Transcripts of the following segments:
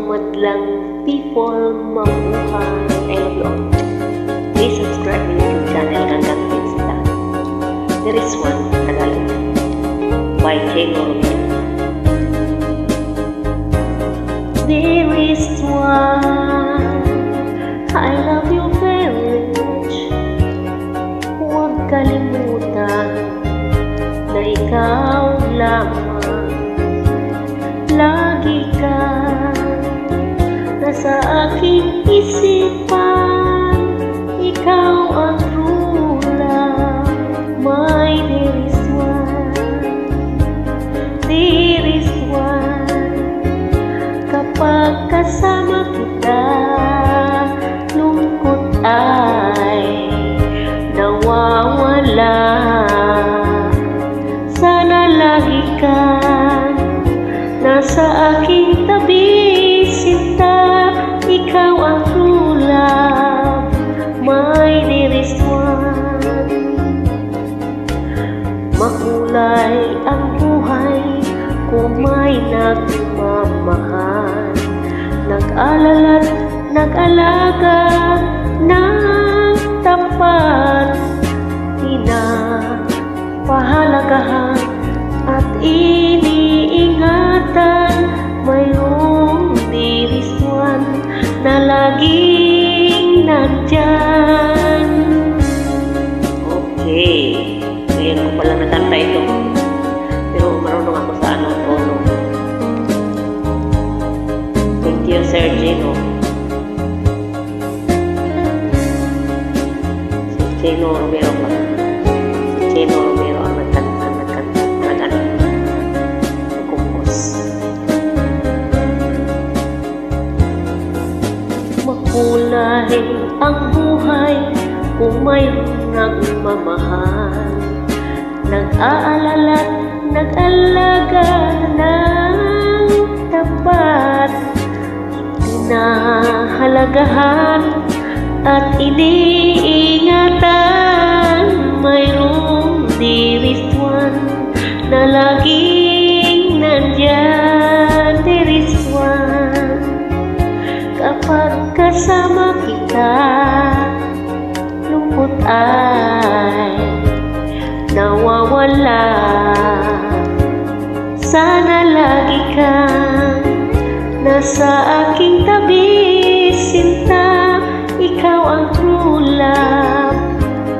madlang people mabuhay. I love you all. Please subscribe my YouTube channel Ganggang Pinsta. There is one Tagalog by Jay Norman. There is one, I love you very much. Huwag kalimutan na ikaw lamang. Lagi ka nasa aking isipan. Ikaw ang true love, my dearest one. Dearest one, kapag kasama kita, lungkot ay nawawala. Sana lagi kang nasa aking tabi, sinta. Ikaw ang true love, my dearest one. Makulay ang buhay kung may nagmamahal, nag-alala't nag-alaga ng tapat, pinapahalagahan at iniingatan. Mayroong dearest one na laging nandyan. Okay, ngayon ko pala nakanta ito, pero marunong ako sa tono. Thank you, Sir Gino. Si Gino Romero pa. Si Gino Romero ang nagkumpos. Makulay ang buhay kung mayroong nagmamahal, nag-aalala't nag-alaga ng tapat, pinahalagahan at iniingatan. Mayroong dearest one na laging nandyan. Dearest one, kapag kasama kita, lungkot ay nawawala. Sana lagi kang nasa aking tabi, sinta. Ikaw ang true love,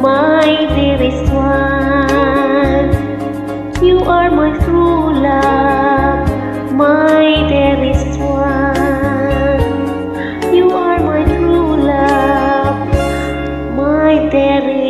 my dearest one. You are my true love, my dearest one. You are my true love, my dearest